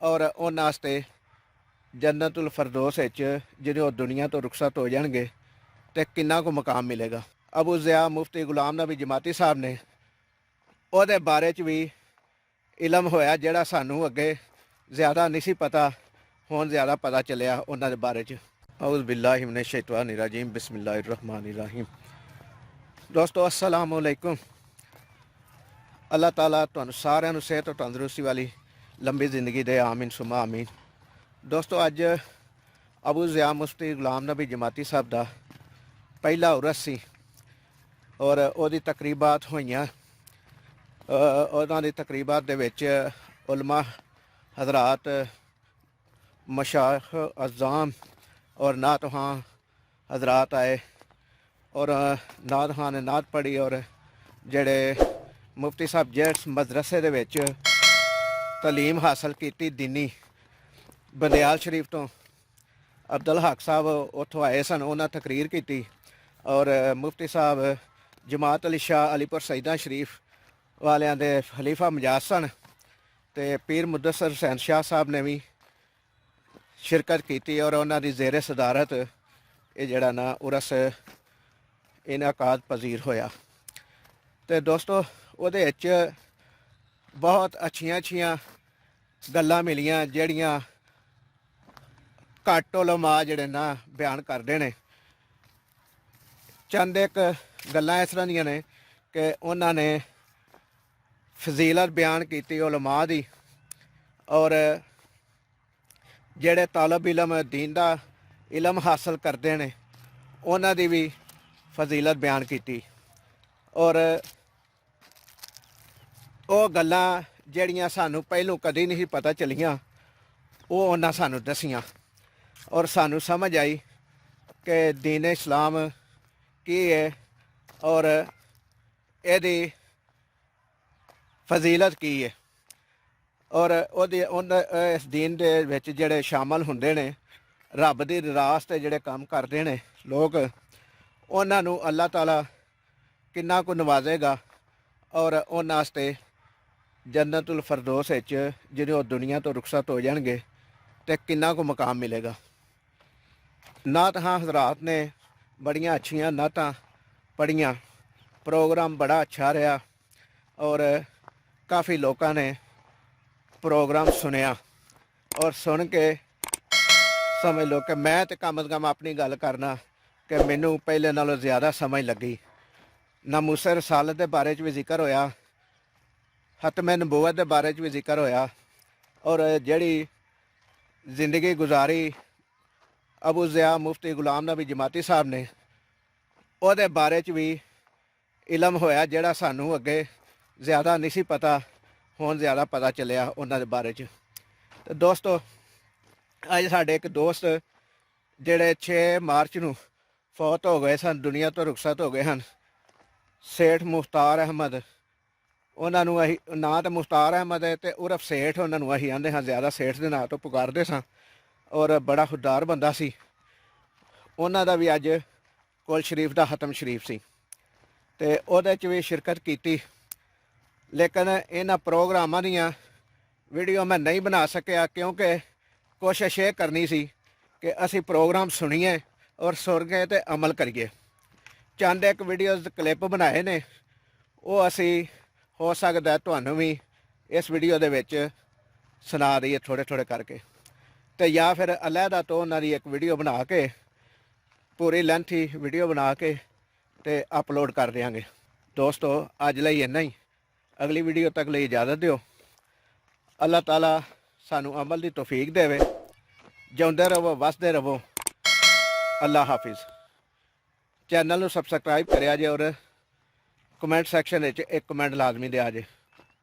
और उन्हां वास्ते जन्नतुल फरदौस जिन्हें वो दुनिया तो रुखसत हो जाएंगे तो किन्ना को मकाम मिलेगा। अबू ज़िया मुफ्ती गुलाम नबी जमाती साहब ने ਉਹਦੇ बारे च भी इलम होया ਜਿਹੜਾ सानू अगे ज़्यादा नहीं सी पता, हुण ज़्यादा पता चलिया उन्हां दे बारे च। औज़ु बिल्लाहि मिनश शैतानिर रजीम, बिस्मिल्लाहिर रहमानिर रहीम। दोस्तों अस्सलामु अलैकुम। अल्लाह ताला तुहानू सारिआं नू सेहत और तंदुरुस्ती वाली लंबी जिंदगी दे, आमीन सुमा आमीन। दोस्तों अज अबू ज़िया मुफ्ती गुलाम नबी जमाती साहब का पहला उरस सी और उहदी तकरीबात होईयां। उन्हां दी तकरीबात दे विच उलमा हज़रात, मशाइख अज़ाम और नात खां हज़रात आए और नात खां ने नात पढ़ी और जेड़े मुफ्ती साहब जिस मदरसे दे विच तलीम हासिल की दीनी बंदयाल शरीफ तो अब्दुल हक साहब उत्थों आए सन, उन्हें तकरीर की और मुफ्ती साहब जमात अली शाह अलीपुर सईदा शरीफ वालियां दे खलीफा मजाज सन ते पीर मुदस्सर हुसैन शाह साहब ने भी शिरकत की और उन्होंने दी ज़ेरे सदारत ये जड़ा ना उरस इनाकाद पजीर होया। तो दोस्तों उहदे विच बहुत अच्छियां गल्लां मिलियां जड़ियां घट उलमा जड़े ना बयान करते हैं। चंद एक गल्लां इस तरह दियां ने कि उन्होंने फजीलत बयान की उलमा दी और जेड़े तालब इलम दीन दा इलम हासिल करते हैं उन्हां दी भी फजीलत बयान की और वो गल्लां जड़ियां सानू पहलों कदी नहीं पता चलियां वो उन्हां सानू दसियां और सानू समझ आई कि दीन इस्लाम की है और यदी फजीलत की है और इस दीन दे विच जेड़े शामिल हुंदे ने रब दी रास ते जेड़े काम करते हैं लोग, उन्हां नू अल्लाह ताला किन्ना को नवाजेगा और उन्हां वास्ते जन्नतुल फरदौस जिन्हें वो दुनिया तो रुखसत हो जाएंगे तो किन्ना को मकाम मिलेगा। नात खां हज़रात ने बड़ियां अच्छियां नातां पढ़ियां, प्रोग्राम बड़ा अच्छा रहा और काफ़ी लोगों ने प्रोग्राम सुनिया और सुन के समझ लो कि मैं तो कम अज़ कम अपनी गल करना कि मैनू पहले नालों ज़्यादा समझ लगी। नामूसे रसालत के बारे भी जिक्र होया, खत्मे नबूवत के बारे भी जिक्र होया और जड़ी जिंदगी गुजारी अबू ज़िया मुफ्ती गुलाम नबी जमाती साहब ने उहदे बारे भी इलम होया जड़ा सानू अगे ज़्यादा नहीं सी पता, हुण ज़्यादा पता चलिया उन्हां दे बारे च। तो दोस्तों अज साडे एक दोस्त जेड़े 6 मार्च नू फौत हो गए सन, दुनिया तो रुखसत हो गए हैं, सेठ मुख्तार अहमद। उन्हां नू असीं ना तो मुख्तार अहमद है तो उर्फ सेठ उन्हां नू असीं आंदे हाँ, ज़्यादा सेठ के नाम तो पुकारते सां और बड़ा खुददार बंदा सी। उन्हां दा भी अज कुल शरीफ दा खत्म शरीफ सी ते उहदे च भी शिरकत की, लेकिन इन्हां प्रोग्रामां दियां वीडियो मैं नहीं बना सकिया क्योंकि कोशिश ये करनी सी कि असी प्रोग्राम सुनीए और सुन के ते अमल करिए। चंद एक वीडियोज़ क्लिप बनाए ने वो असी हो सकता है तुहानू भी इस वीडियो दे विच सुना दईए थोड़े थोड़े करके, तो या फिर अलहदा तो उन्हां दी एक वीडियो बना के पूरी लेंथी वीडियो बना के ते अपलोड कर देंगे। दोस्तों अज लई इन्ना ही, अगली वीडियो तक लिए इजाज़त दिओ। अल्लाह ताला सानू अमल की तौफीक देवे। जिउंदे रहो वसदे रहो। अल्लाह हाफिज़। चैनल नू सबसक्राइब करिया जे और कमेंट सैक्शन एक कमेंट लाजमी दिया जे।